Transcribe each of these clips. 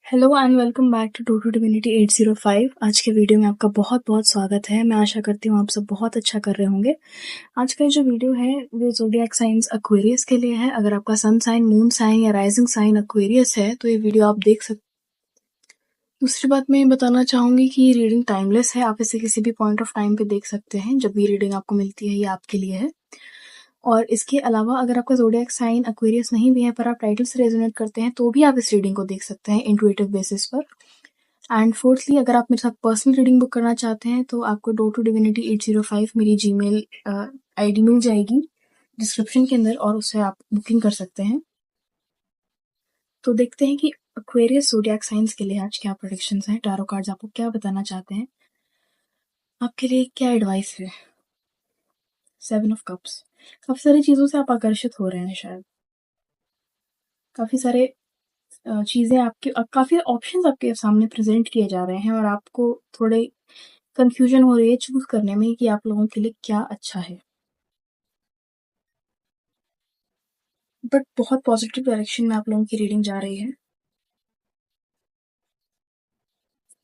Hello and welcome back to Toto divinity 805। आज के video में आपका बहुत बहुत स्वागत है। मैं आशा करती हूँ आप सब बहुत अच्छा कर रहे होंगे। आज का जो वीडियो है वो ज़ोडिएक साइंस एक्वेरियस के लिए है। अगर आपका सन साइन, मून साइन या राइजिंग साइन एक्वेरियस है तो ये वीडियो आप देख सकते। दूसरी बात मैं ये बताना चाहूँगी कि ये रीडिंग टाइमलेस है। आप इसे किसी भी पॉइंट ऑफ टाइम पे देख सकते हैं। जब भी रीडिंग आपको मिलती है ये आपके लिए है। और इसके अलावा अगर आपका ज़ोडिएक साइन एक्वेरियस नहीं भी है पर आप टाइटल से रेजोनेट करते हैं तो भी आप इस रीडिंग को देख सकते हैं इंट्यूटिव बेसिस पर। एंड फोर्थली, अगर आप मेरे साथ पर्सनल रीडिंग बुक करना चाहते हैं तो आपको टोटो डिविनिटी 805 मेरी जीमेल आईडी मिल जाएगी डिस्क्रिप्शन के अंदर और उससे आप बुकिंग कर सकते हैं। तो देखते हैं कि एक्वेरियस ज़ोडिएक साइंस के लिए आज क्या प्रेडिक्शंस हैं। टैरो कार्ड्स आपको क्या बताना चाहते हैं, आपके लिए क्या एडवाइस है। 7 ऑफ कप्स। काफ़ी सारी चीज़ों से आप आकर्षित हो रहे हैं शायद। काफ़ी सारे चीज़ें आपके काफ़ी ऑप्शंस आपके सामने प्रेजेंट किए जा रहे हैं और आपको थोड़े कंफ्यूजन हो रही है चूज करने में कि आप लोगों के लिए क्या अच्छा है। बट बहुत पॉजिटिव डायरेक्शन में आप लोगों की रीडिंग जा रही है।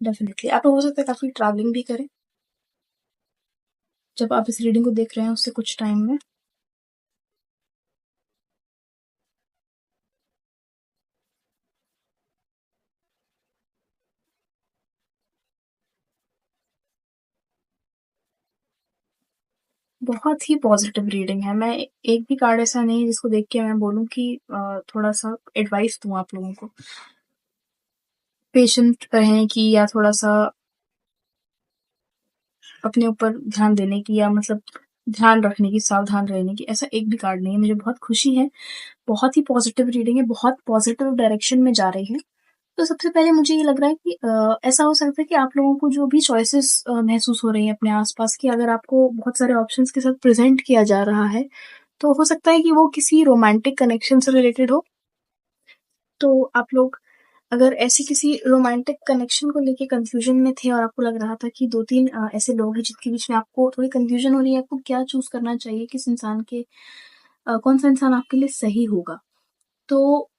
डेफिनेटली आप लोग हो सकता है काफ़ी ट्रैवलिंग भी करें जब आप इस रीडिंग को देख रहे हैं उससे कुछ टाइम में। बहुत ही पॉजिटिव रीडिंग है। मैं एक भी कार्ड ऐसा नहीं है जिसको देख के मैं बोलूँ कि थोड़ा सा एडवाइस दूँ आप लोगों को। पेशेंट रहें कि या थोड़ा सा अपने ऊपर ध्यान देने की या मतलब ध्यान रखने की, सावधान रहने की, ऐसा एक भी कार्ड नहीं है। मुझे बहुत खुशी है। बहुत ही पॉजिटिव रीडिंग है, बहुत पॉजिटिव डायरेक्शन में जा रही है। तो सबसे पहले मुझे ये लग रहा है कि ऐसा हो सकता है कि आप लोगों को जो भी चॉइसेस महसूस हो रही हैं अपने आसपास की, अगर आपको बहुत सारे ऑप्शंस के साथ प्रेजेंट किया जा रहा है तो हो सकता है कि वो किसी रोमांटिक कनेक्शन से रिलेटेड हो। तो आप लोग अगर ऐसे किसी रोमांटिक कनेक्शन को लेके कंफ्यूजन में थे और आपको लग रहा था कि 2-3 ऐसे लोग हैं जिनके बीच में आपको थोड़ी कंफ्यूजन हो रही है, आपको क्या चूज करना चाहिए, किस इंसान के कौन सा इंसान आपके लिए सही होगा, तो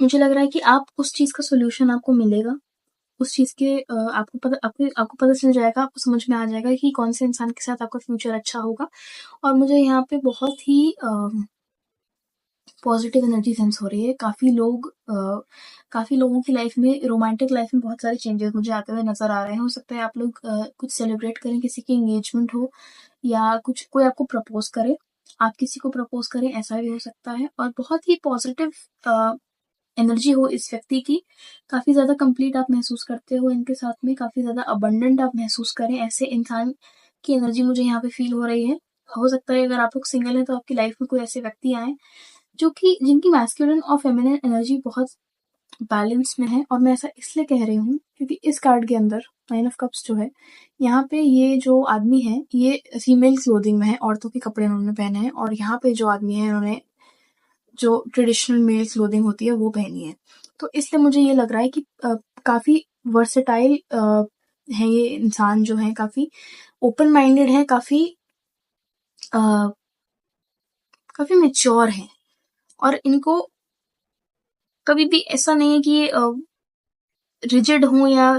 मुझे लग रहा है कि आप उस चीज़ का सॉल्यूशन आपको मिलेगा। उस चीज़ के आपको पता चल जाएगा, आपको समझ में आ जाएगा कि कौन से इंसान के साथ आपका फ्यूचर अच्छा होगा। और मुझे यहाँ पे बहुत ही पॉजिटिव एनर्जी सेंस हो रही है। काफ़ी लोगों की लाइफ में, रोमांटिक लाइफ में बहुत सारे चेंजेस मुझे आते हुए नज़र आ रहे हैं। हो सकता है आप लोग कुछ सेलिब्रेट करें, किसी की एंगेजमेंट हो या कुछ कोई आपको प्रपोज करे, आप किसी को प्रपोज करें, ऐसा भी हो सकता है। और बहुत ही पॉजिटिव एनर्जी हो इस व्यक्ति की। काफ़ी ज़्यादा कंप्लीट आप महसूस करते हो इनके साथ में, काफ़ी ज़्यादा अबंडेंट आप महसूस करें, ऐसे इंसान की एनर्जी मुझे यहाँ पे फील हो रही है। हो सकता है अगर आप लोग सिंगल हैं तो आपकी लाइफ में कोई ऐसे व्यक्ति आए जो कि जिनकी मैस्कुलिन और फेमिनिन एनर्जी बहुत बैलेंस में है। और मैं ऐसा इसलिए कह रही हूँ क्योंकि इस कार्ड के अंदर 9 ऑफ कप्स जो है, यहाँ पे ये जो आदमी है ये फीमेल क्लोथिंग में है, औरतों के कपड़े उन्होंने पहने हैं। और यहाँ पे जो आदमी है उन्होंने जो ट्रेडिशनल मेल क्लोथिंग होती है वो पहनी है। तो इसलिए मुझे ये लग रहा है कि काफ़ी वर्सेटाइल है ये इंसान, जो है काफ़ी ओपन माइंडेड है, काफ़ी मेच्योर है। और इनको कभी भी ऐसा नहीं है कि ये रिजिड हों या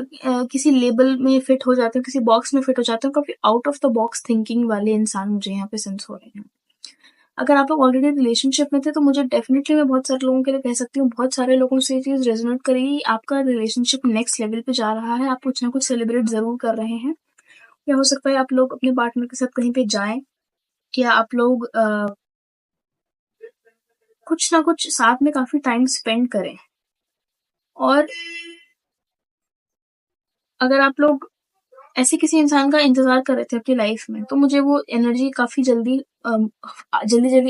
किसी लेबल में फिट हो जाते हैं, किसी बॉक्स में फिट हो जाते हैं। काफ़ी out of the box thinking वाले इंसान मुझे यहाँ पे सेंस हो रहे हैं। अगर आप लोग ऑलरेडी रिलेशनशिप में थे तो मुझे डेफिनेटली मैं बहुत सारे लोगों के लिए कह सकती हूँ, बहुत सारे लोगों से ये चीज़ रेजोनेट करेगी। आपका रिलेशनशिप नेक्स्ट लेवल पे जा रहा है, आप कुछ ना कुछ सेलिब्रेट ज़रूर कर रहे हैं। या हो सकता है आप लोग अपने पार्टनर के साथ कहीं पे जाएं, या आप लोग कुछ ना कुछ साथ में काफ़ी टाइम स्पेंड करें। और अगर आप लोग ऐसे किसी इंसान का इंतज़ार कर रहे थे अपनी लाइफ में, तो मुझे वो एनर्जी काफ़ी जल्दी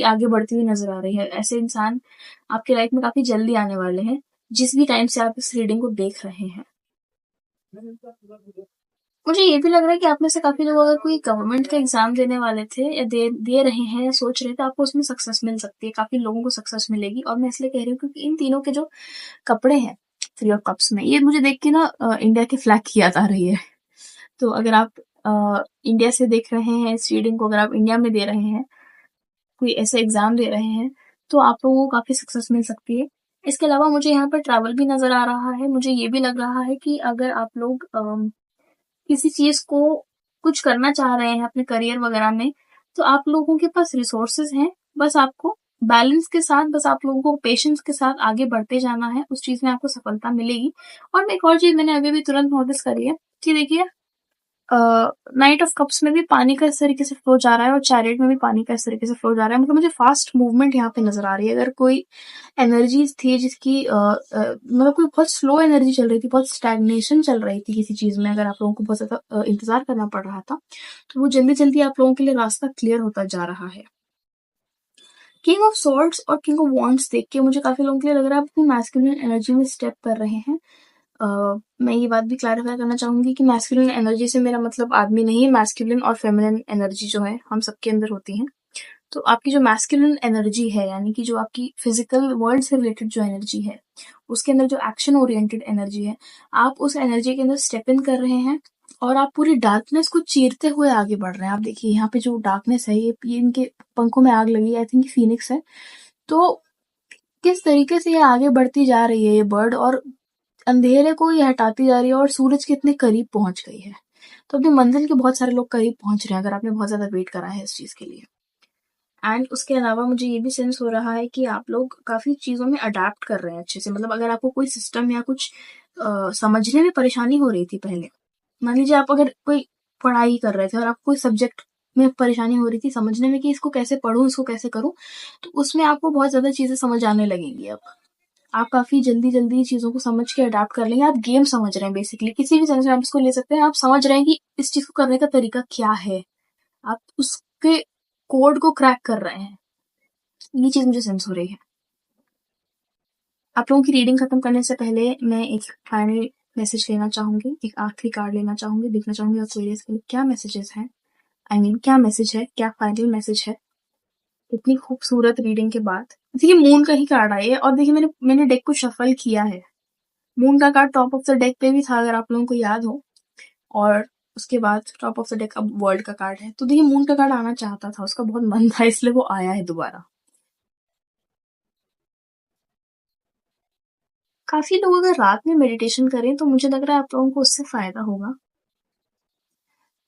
आगे बढ़ती हुई नज़र आ रही है। ऐसे इंसान आपकी लाइफ में काफ़ी जल्दी आने वाले हैं, जिस भी टाइम से आप इस रीडिंग को देख रहे हैं। मुझे ये भी लग रहा है कि आप में से काफ़ी लोग अगर कोई गवर्नमेंट का एग्ज़ाम देने वाले थे या दे रहे हैं या सोच रहे थे, आपको उसमें सक्सेस मिल सकती है। काफ़ी लोगों को सक्सेस मिलेगी। और मैं इसलिए कह रही हूँ क्योंकि इन तीनों के जो कपड़े हैं 3 ऑफ कप्स में, ये मुझे देख के ना इंडिया के फ्लैग की याद आ रही है। तो अगर आप इंडिया से देख रहे हैं इस रीडिंग को, अगर आप इंडिया में दे रहे हैं, कोई ऐसे एग्ज़ाम दे रहे हैं, तो आप लोगों को काफ़ी सक्सेस मिल सकती है। इसके अलावा मुझे यहाँ पर ट्रैवल भी नज़र आ रहा है। मुझे ये भी लग रहा है कि अगर आप लोग किसी चीज़ को कुछ करना चाह रहे हैं अपने करियर वगैरह में, तो आप लोगों के पास रिसोर्सेज़ हैं, बस आपको बैलेंस के साथ, बस आप लोगों को पेशेंस के साथ आगे बढ़ते जाना है, उस चीज़ में आपको सफलता मिलेगी। और एक और चीज़ मैंने अभी-अभी तुरंत नोटिस करी है कि देखिए नाइट ऑफ कप्स में भी पानी का इस तरीके से फ्लो जा रहा है और चैरियट में भी पानी का इस तरीके से फ्लो जा रहा है। मतलब मुझे फास्ट मूवमेंट यहाँ पे नज़र आ रही है। अगर कोई एनर्जीज़ थी जिसकी मतलब कोई बहुत स्लो एनर्जी चल रही थी, बहुत स्टैग्नेशन चल रही थी किसी चीज़ में, अगर आप लोगों को बहुत ज़्यादा इंतज़ार करना पड़ रहा था, तो वो जल्दी-जल्दी आप लोगों के लिए रास्ता क्लियर होता जा रहा है। किंग ऑफ स्वॉर्ड्स और किंग ऑफ वॉन्ड्स देख के मुझे काफ़ी लोगों के लिए लग रहा है आप अपनी मैस्कुलिन एनर्जी में स्टेप कर रहे हैं। मैं ये बात भी क्लैरिफाई करना चाहूँगी कि मैस्कुलिन एनर्जी से मेरा मतलब आदमी नहीं है, मैस्कुलिन और फेमिनिन एनर्जी जो है हम सबके अंदर होती हैं। तो आपकी जो मैस्कुलिन एनर्जी है, यानी कि जो आपकी फिजिकल वर्ल्ड से रिलेटेड जो एनर्जी है, उसके अंदर जो एक्शन ओरिएंटेड एनर्जी है, आप उस एनर्जी के अंदर स्टेप इन कर रहे हैं और आप पूरी डार्कनेस को चीरते हुए आगे बढ़ रहे हैं। आप देखिए यहाँ पे जो डार्कनेस है, ये इनके पंखों में आग लगी है, आई थिंक फीनिक्स है। तो किस तरीके से ये आगे बढ़ती जा रही है ये बर्ड, और अंधेरे को ये हटाती जा रही है और सूरज के इतने करीब पहुंच गई है। तो अपनी मंजिल के बहुत सारे लोग करीब पहुंच रहे हैं, अगर आपने बहुत ज्यादा वेट करा है इस चीज के लिए। एंड उसके अलावा मुझे ये भी सेंस हो रहा है कि आप लोग काफी चीजों में अडेप्ट कर रहे हैं अच्छे से। मतलब अगर आपको कोई सिस्टम या कुछ समझने में परेशानी हो रही थी पहले, मान लीजिए आप अगर कोई पढ़ाई कर रहे थे और आपको कोई सब्जेक्ट में परेशानी हो रही थी समझने में कि इसको कैसे पढूं, इसको कैसे करूं, तो उसमें आपको बहुत ज्यादा चीजें समझ आने लगेंगी। अब आप काफी जल्दी जल्दी चीजों को समझ के अडाप्ट कर लेंगे। आप गेम समझ रहे हैं, बेसिकली किसी भी सेंस में आप इसको ले सकते हैं। आप समझ रहे हैं कि इस चीज को करने का तरीका क्या है, आप उसके कोड को क्रैक कर रहे हैं। ये चीज मुझे सेंस हो रही है। आप लोगों की रीडिंग खत्म करने से पहले मैं एक फाइनल मैसेज लेना चाहूंगी, एक आखिरी कार्ड लेना चाहूंगी, देखना चाहूंगी एक्वेरियस के लिए क्या मैसेजेस हैं। क्या मैसेज है, क्या फाइनल मैसेज है इतनी खूबसूरत रीडिंग के बाद। देखिए मून का ही कार्ड आई है और देखिए मैंने डेक को शफल किया है। मून का card top of the deck पे भी था, अगर आप लोगों को याद हो, और उसके बाद टॉप ऑफ द डेक अब वर्ल्ड का कार्ड है। तो देखिए मून का कार्ड आना चाहता था, उसका बहुत मन था, इसलिए वो आया है दोबारा। काफी लोग अगर रात में मेडिटेशन करें तो मुझे लग रहा है आप लोगों को उससे फायदा होगा।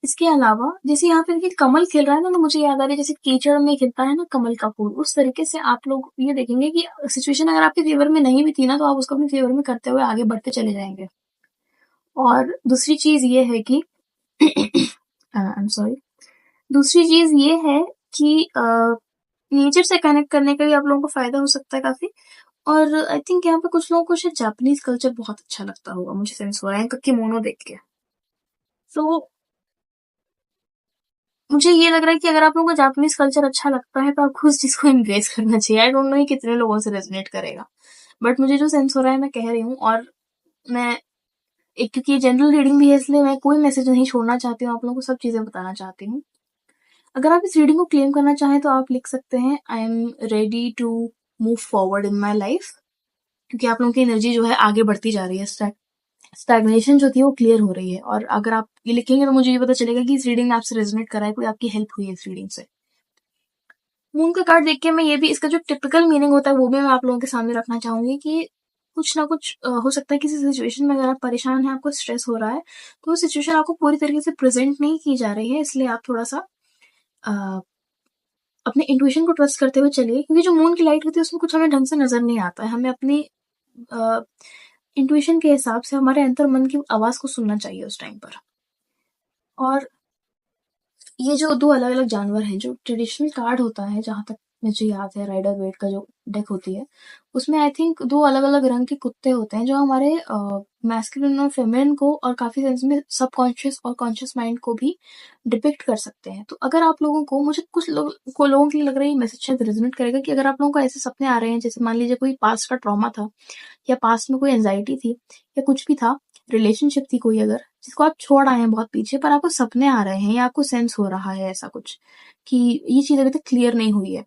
इसके अलावा जैसे यहाँ पे देखिए कमल खिल रहा है ना, तो मुझे याद आ रहा है जैसे कीचड़ में खिलता है ना कमल का फूल, उस तरीके से आप लोग ये देखेंगे कि सिचुएशन अगर आपके फेवर में नहीं भी थी ना, तो आप उसको अपने फेवर में करते हुए आगे बढ़ते चले जाएंगे। और दूसरी चीज ये है कि आई एम सॉरी, दूसरी चीज ये है कि नेचर से कनेक्ट करने का भी आप लोगों को फायदा हो सकता है काफी। और आई थिंक यहाँ पे कुछ लोगों को शायद जापानीज कल्चर बहुत अच्छा लगता होगा, मुझे सेंस हो रहा है इनका किमोनो देख के। तो मुझे ये लग रहा है कि अगर आप लोगों को जापानीज कल्चर अच्छा लगता है तो आपको उस चीज को एम्ब्रेस करना चाहिए। आई डोंट नो ये कितने लोगों से रेजोनेट करेगा, बट मुझे जो सेंस हो रहा है मैं कह रही हूँ। और मैं एक, क्योंकि ये जनरल रीडिंग भी है, इसलिए मैं कोई मैसेज नहीं छोड़ना चाहती हूँ, आप लोगों को सब चीजें बताना चाहती हूँ। अगर आप इस रीडिंग को क्लेम करना चाहें तो आप लिख सकते हैं I am ready to move forward in my life, क्योंकि आप लोगों की एनर्जी जो है आगे बढ़ती जा रही है। स्टैग्नेशन जो थी वो क्लियर हो रही है। और अगर आप ये लिखेंगे तो मुझे ये पता चलेगा कि इस रीडिंग ने आपसे रेजोनेट करा है, कोई आपकी हेल्प हुई है इस रीडिंग से। मून का कार्ड देख के मैं ये भी, इसका जो टिपिकल मीनिंग होता है वो भी मैं आप लोगों के सामने रखना चाहूंगी कि कुछ ना कुछ हो सकता है किसी सिचुएशन में अगर आप परेशान हैं, आपको स्ट्रेस हो रहा है, तो वो सिचुएशन आपको पूरी तरीके से प्रेजेंट नहीं की जा रही है, इसलिए आप थोड़ा सा अपने इंट्यूशन को ट्रस्ट करते हुए चलिए। क्योंकि जो मून की लाइट होती है उसमें कुछ हमें ढंग से नजर नहीं आता है, हमें अपनी इंट्यूशन के हिसाब से हमारे अंतर मन की आवाज को सुनना चाहिए उस टाइम पर। और ये जो दो अलग अलग जानवर हैं, जो ट्रेडिशनल कार्ड होता है जहां तक मुझे याद है, राइडर वेट का जो डेक होती है, उसमें आई थिंक दो अलग अलग रंग के कुत्ते होते हैं जो हमारे मैस्कुलिन और फेमिनिन को और काफी सेंस में सबकॉन्शियस और कॉन्शियस माइंड को भी डिपिक्ट कर सकते हैं। तो अगर आप लोगों को, मुझे कुछ लोगों के लिए लग रहा है ये मैसेज शायद रेजोनेट करेगा कि अगर आप लोगों को ऐसे सपने आ रहे हैं, जैसे मान लीजिए कोई पास्ट का ट्रॉमा था या पास्ट में कोई एंजाइटी थी या कुछ भी था, रिलेशनशिप थी कोई अगर, जिसको आप छोड़ आए हैं बहुत पीछे, पर आपको सपने आ रहे हैं या आपको सेंस हो रहा है ऐसा कुछ कि ये चीज अभी तक क्लियर नहीं हुई है,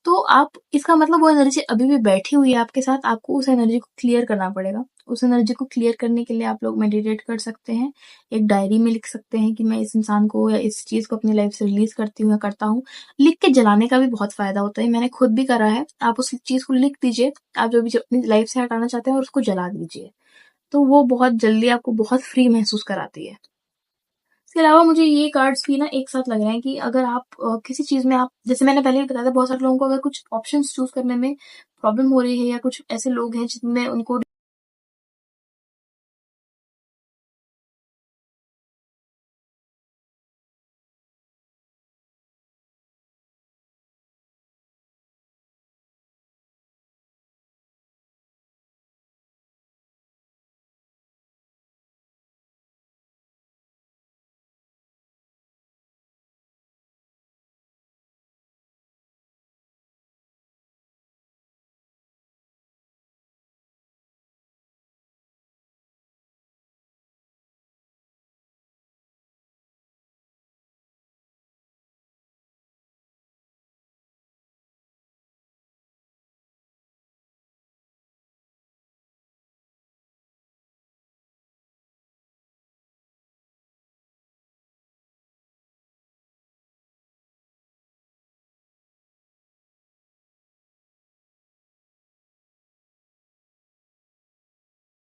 तो आप इसका मतलब वो एनर्जी अभी भी बैठी हुई है आपके साथ, आपको उस एनर्जी को क्लियर करना पड़ेगा। उस एनर्जी को क्लियर करने के लिए आप लोग मेडिटेट कर सकते हैं, एक डायरी में लिख सकते हैं कि मैं इस इंसान को या इस चीज़ को अपनी लाइफ से रिलीज़ करती हूँ या करता हूँ। लिख के जलाने का भी बहुत फ़ायदा होता है, मैंने खुद भी करा है। आप उस चीज़ को लिख दीजिए, आप जो भी अपनी लाइफ से हटाना चाहते हैं और उसको जला दीजिए, तो वो बहुत जल्दी आपको बहुत फ्री महसूस कराती है। इसके अलावा मुझे ये कार्ड्स भी ना एक साथ लग रहे हैं कि अगर आप किसी चीज़ में आप, जैसे मैंने पहले भी बताया था, बहुत सारे लोगों को अगर कुछ ऑप्शंस चूज़ करने में प्रॉब्लम हो रही है या कुछ ऐसे लोग हैं जिनमें उनको